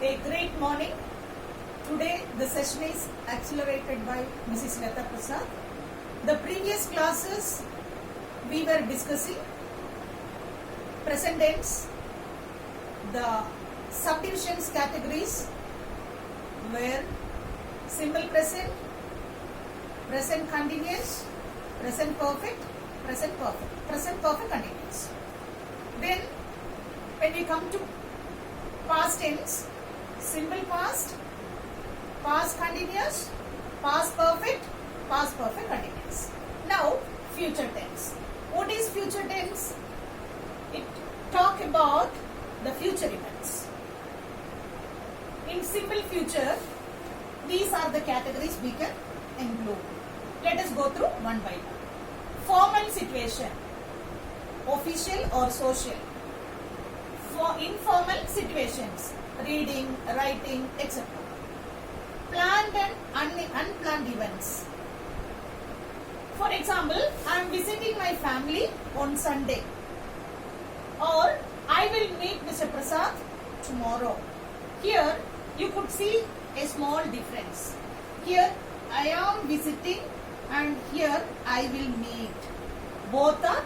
A great morning. Today the session is accelerated by Mrs. Lata Prasad. The previous classes we were discussing present tense, the subdivisions categories were simple present, present continuous, present perfect, present continuous. Then when we come to past tense, simple past, past continuous, past perfect continuous. Now future tense. What is future tense? It talk about the future events. In simple future, these are the categories we can include. Let us go through one by one. Formal situation, official or social. For informal situations, reading, writing, etc. Planned and unplanned events. For example, I am visiting my family on Sunday, or I will meet Mr. Prasad tomorrow. Here you could see a small difference. Here I am visiting and here I will meet. Both are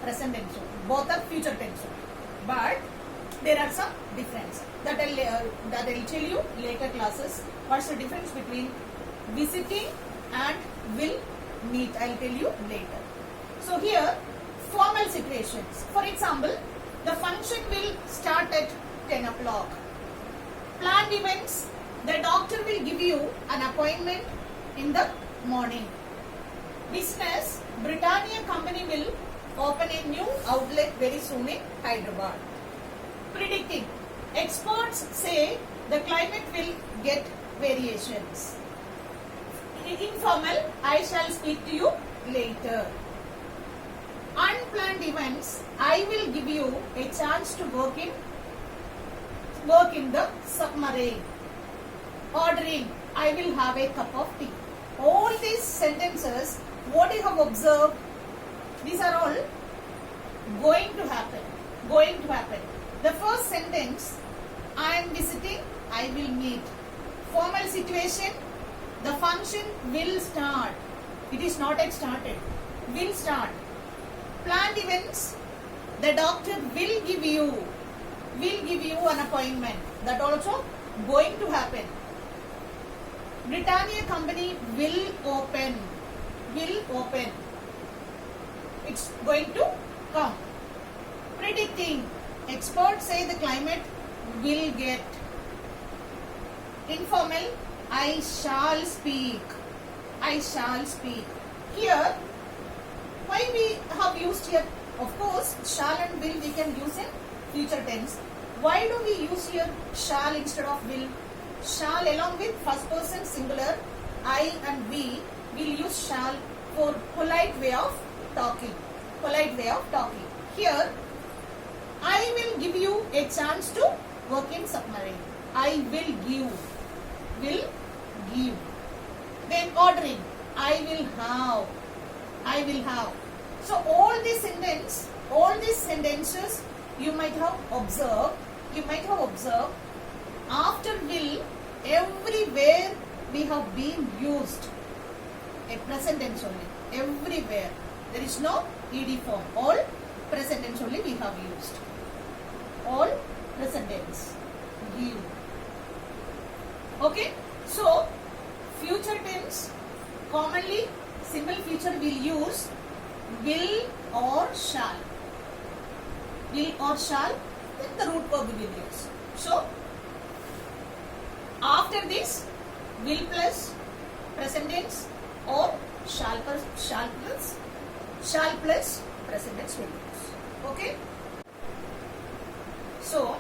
present tense, both are future tense. But there are some difference that I'll tell you later classes. What's the difference between visiting and will meet? I'll tell you later. So here, formal situations. For example, the function will start at 10 o'clock. Planned events, the doctor will give you an appointment in the morning. Business, Britannia company will open a new outlet very soon in Hyderabad. Predicting, experts say the climate will get variations. Informal, I shall speak to you later. Unplanned events, I will give you a chance to work in the submarine. Ordering, I will have a cup of tea. All these sentences, what you have observed, these are all going to happen. The first sentence, I am visiting, I will meet. Formal situation, the function will start. It is not yet started. Will start. Planned events, the doctor will give you an appointment. That also going to happen. Britannia company will open. It's going to come. Predicting, experts say the climate will get. Informal, I shall speak. Here, why we have used here? Of course, shall and will we can use in future tense. Why do we use here shall instead of will? Shall along with first person singular, I and we will use shall for polite way of talking. Here, I will give you a chance to work in submarine. I will give. Then ordering, I will have. So all these sentences you might have observed. After will, everywhere we have been used a present tense only. Everywhere there is no ed form. All present tense only we have used. All present tense. Give. Okay. So future tense, commonly simple future will use will or shall. Then the root verb we will use. So after this, will plus present tense or shall plus present tense will use. Okay. So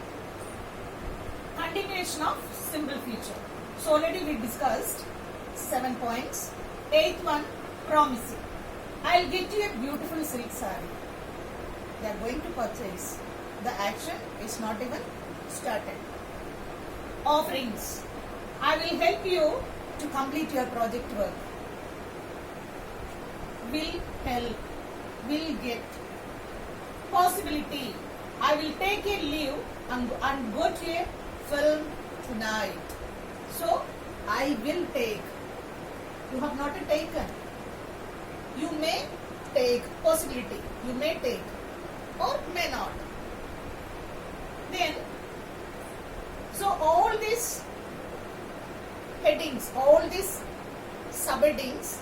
continuation of simple future. So already we discussed 7 points. 8th one, promising. I'll get you a beautiful silk saree. They are going to purchase. The action is not even started. Offerings. I will help you to complete your project work. Will help. Will get. Possibility. I will take a leave and go to a film tonight. So I will take. You have not taken. You may take, possibility. You may take or may not. Then, so all these headings, all these subheadings,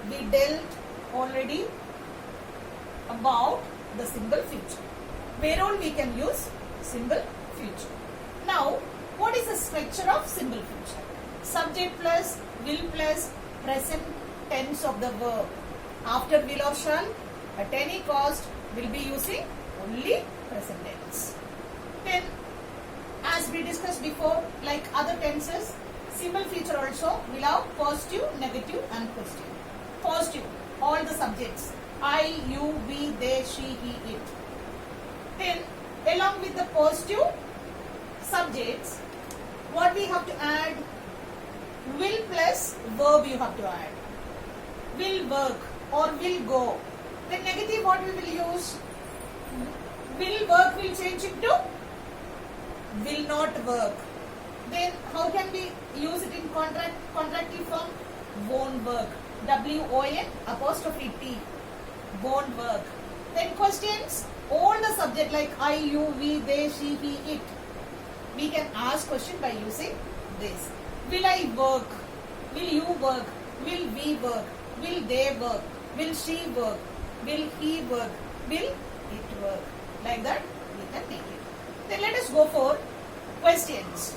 we dealt already about the simple future. Where all we can use simple future. Now, what is the structure of simple future? Subject plus, will plus, present tense of the verb. After will or shall, at any cost, will be using only present tense. Then, as we discussed before, like other tenses, simple future also will have positive, negative and question. Positive, all the subjects. I, you, we, they, she, he, it. Then, along with the positive subjects, what we have to add? Will plus verb you have to add. Will work or will go. The negative what we will use? Will work will change into will not work. Then how can we use it in contractive form? Won't work. W-O-N apostrophe T. Won't work. Then questions, all the subject like I, you, we, they, she, he, it. We can ask question by using this. Will I work? Will you work? Will we work? Will they work? Will she work? Will he work? Will it work? Like that we can make it. Then let us go for questions.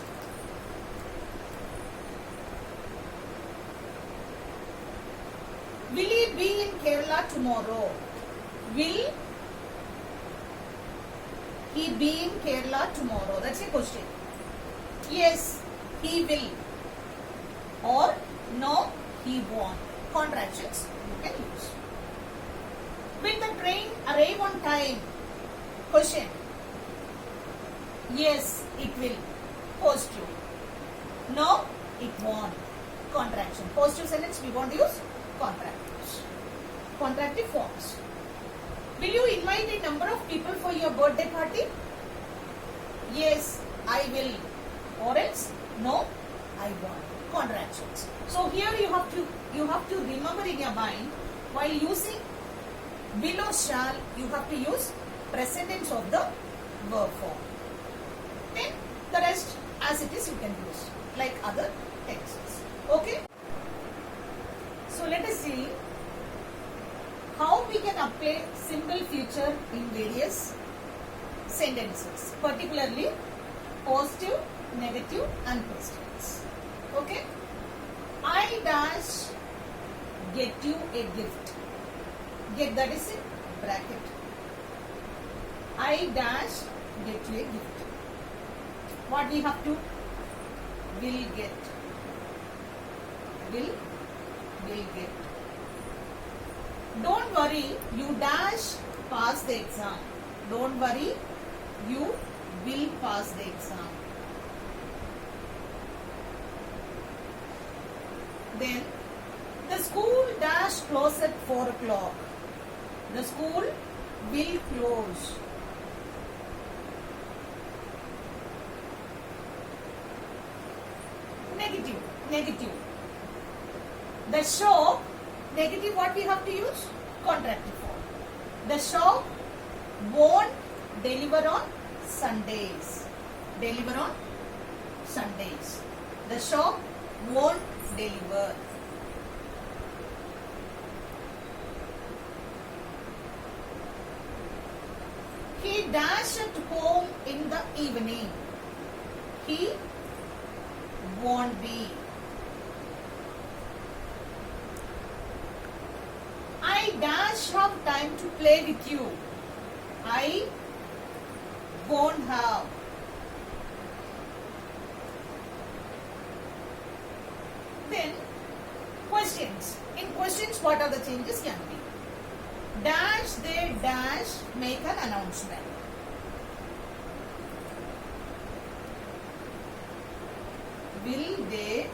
Will he be in Kerala tomorrow? Will he be in Kerala tomorrow? That's a question. Yes, he will. Or no, he won't. Contractions you can use. Will the train arrive on time? Question. Yes, it will. Positive. No, it won't. Contraction. Positive sentence we won't use contractives. Contractive forms. Will you invite a number of people for your birthday party? Yes, I will. Or else, no, I won't. Contractions. So here you have to remember in your mind, while using will or shall, you have to use present tense of the verb form. Then the rest as it is you can use like other tenses. Okay. So let us see how we can apply simple future in various sentences, particularly positive, negative and questions. Okay. I dash get you a gift. Get, that is in bracket. I dash get you a gift. What we have to? Will get. Will get. Don't worry, you dash pass the exam. Don't worry, you will pass the exam. Then the school dash close at 4 o'clock. The school will close. Negative. The shop, negative what we have to use? Contractive form. The shop won't deliver on Sundays. Deliver on Sundays. The shop won't deliver. He dashed at home in the evening. He won't be. I dash have time to play with you. I won't have. Then questions. In questions, what are the changes can be? Dash, they dash, make an announcement. Will they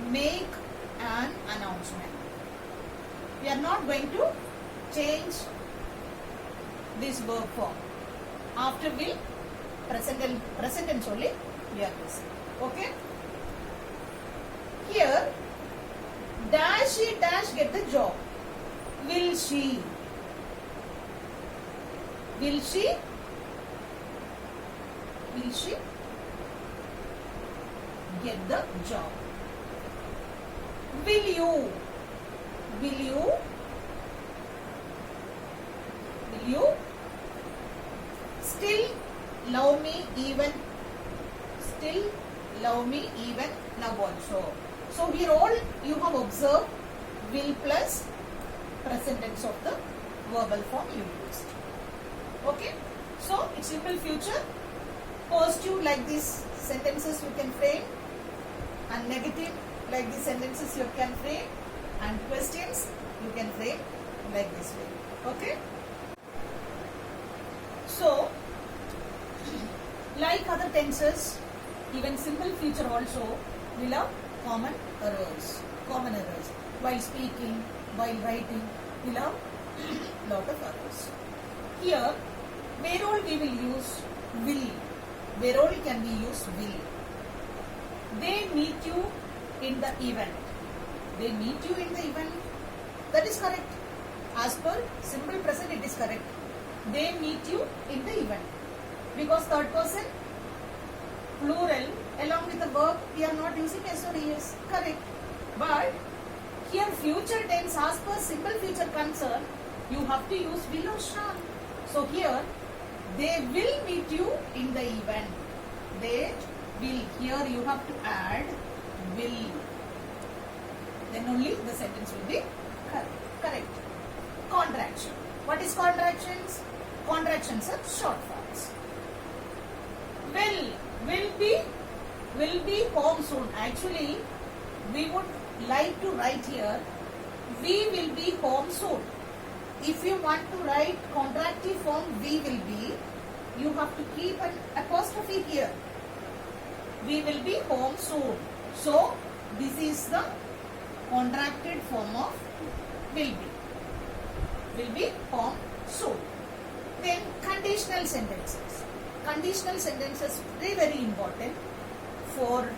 make an announcement? We are not going to change this verb form. After will, present tense only we are using. Okay. Here, dash she dash get the job. Will she? Will she? Will she get the job? Will you? Will you? Will you still love me even? Still love me even now also. So here all you have observed will plus present tense of the verbal form you used. Okay. So it's simple future. Positive like these sentences you can frame, and negative like these sentences you can frame, and questions you can frame like this way. Okay. So like other tenses, even simple future also will have common errors. While speaking, while writing, will have lot of errors. Here, where all we will use will. Where all can we use will? They meet you in the event. They meet you in the event. That is correct. As per simple present, it is correct. They meet you in the event. Because third person, plural, along with the verb, we are not using S or ES. Correct. But here future tense, as per simple future concern, you have to use will or shall. So here, they will meet you in the event. They will. Here you have to add will. Then only the sentence will be correct. Contraction. What is contractions? Contractions are short forms. Will be home soon. Actually, we would like to write here, we will be home soon. If you want to write contractive form, we will be, you have to keep an apostrophe here. We will be home soon. So, this is the contracted form of will be. Will be home soon. Then conditional sentences. Conditional sentences very important for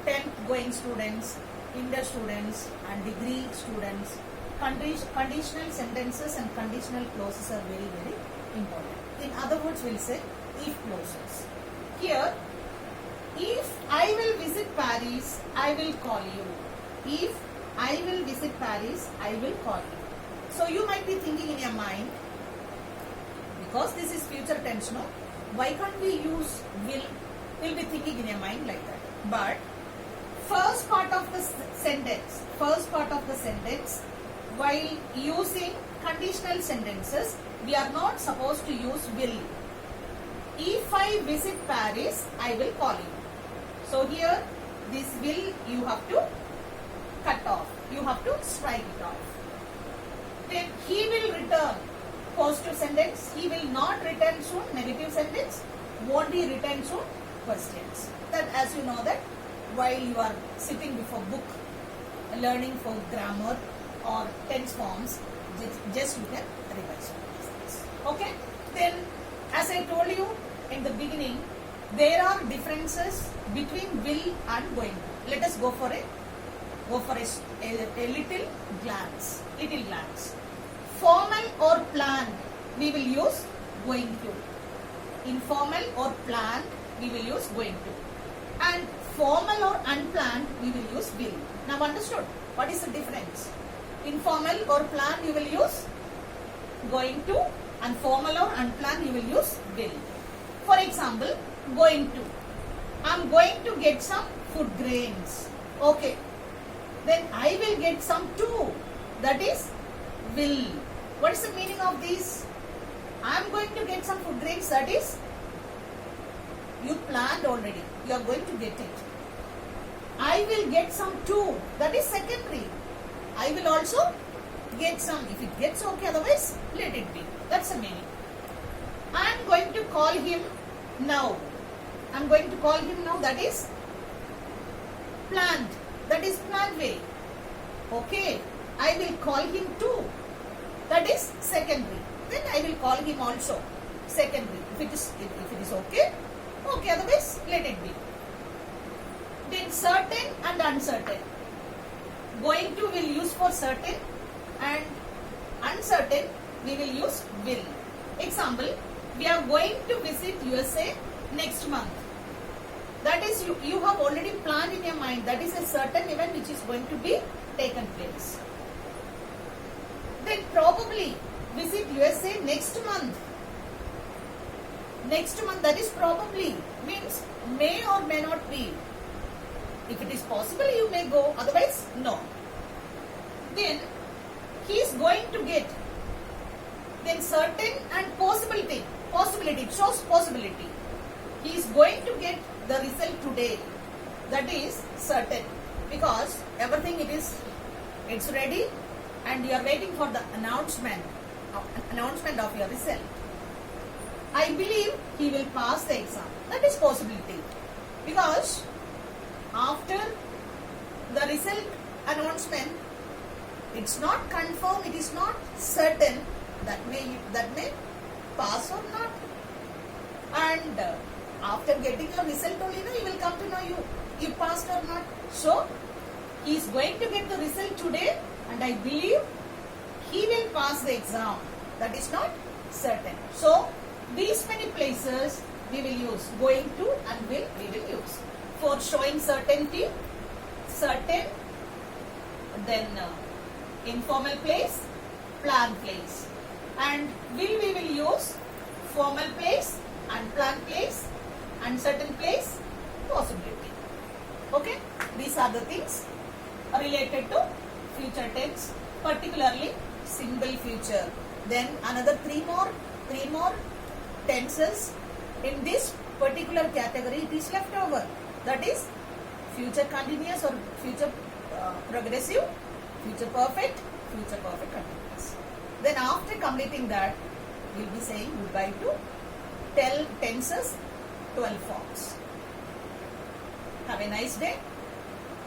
10th going students, inter students and degree students. Conditional sentences and conditional clauses are very important. In other words, we'll say if clauses. Here, if I will visit Paris, I will call you. If I will visit Paris, I will call you. So you might be thinking in your mind, because this is future tense, no? Why can't we use will? You'll be thinking in your mind like that. But first part of the sentence, while using conditional sentences, we are not supposed to use will. If I visit Paris, I will call you. So here, this will you have to cut off. You have to strike it off. Then he will return. Positive sentence. He will not return soon. Negative sentence. Won't he return soon? Questions. That as you know that while you are sitting before book, learning for grammar or tense forms, just you can revise these things. Okay. Then as I told you in the beginning, there are differences between will and going to. Let us go for a little glance. Formal or planned, we will use going to. Informal or planned, we will use going to. And formal or unplanned, we will use will. Now understood? What is the difference? Informal or planned, you will use going to, and formal or unplanned, you will use will. For example, going to. I am going to get some food grains. Okay. Then I will get some too. That is will. What is the meaning of this? I am going to get some food grains. That is, you planned already. You are going to get it. I will get some too. That is secondary. I will also get some. If it gets okay, otherwise let it be. That's the meaning. I am going to call him now. I am going to call him now. That is planned. That is planned way. Okay. I will call him too. That is secondary. Then I will call him also secondary. If it is okay, let it be. Then certain and uncertain. Going to will use for certain and uncertain we will use will. Example, we are going to visit USA next month. That is, you have already planned in your mind. That is a certain event which is going to be taken place. Then probably visit USA next month. Next month, that is probably, means may or may not be. If it is possible, you may go, otherwise, no. Then, he is going to get, then certain and possibility, it shows possibility. He is going to get the result today. That is certain, because everything it's ready and you are waiting for the announcement of your result. I believe he will pass the exam. That is possibility, because after the result announcement, it's not confirmed, it is not certain that may pass or not. And after getting your result only, you will come to know you passed or not. So he is going to get the result today, and I believe he will pass the exam. That is not certain. So these many places we will use, going to and will we will use for showing certainty, certain, then informal place, planned place, and will we will use formal place, unplanned place, uncertain place, possibility. Okay, these are the things related to future tense, particularly simple future. Then another three more tenses in this particular category, it is left over. That is future continuous or future progressive, future perfect continuous. Then after completing that, we will be saying goodbye to 12 forms. Have a nice day.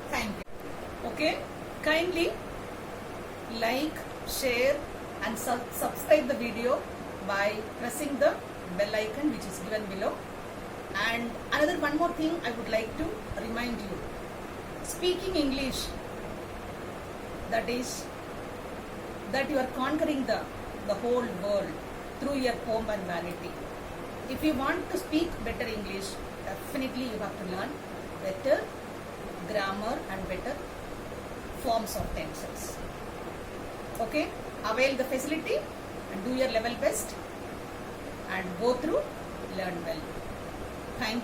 Thank you. Okay, kindly like, share and subscribe the video by pressing the bell icon which is given below. And one more thing I would like to remind you. Speaking English, that is that you are conquering the whole world through your pomp and vanity. If you want to speak better English, definitely you have to learn better grammar and better forms of tenses. Okay, avail the facility and do your level best and go through, learn well. Thank you.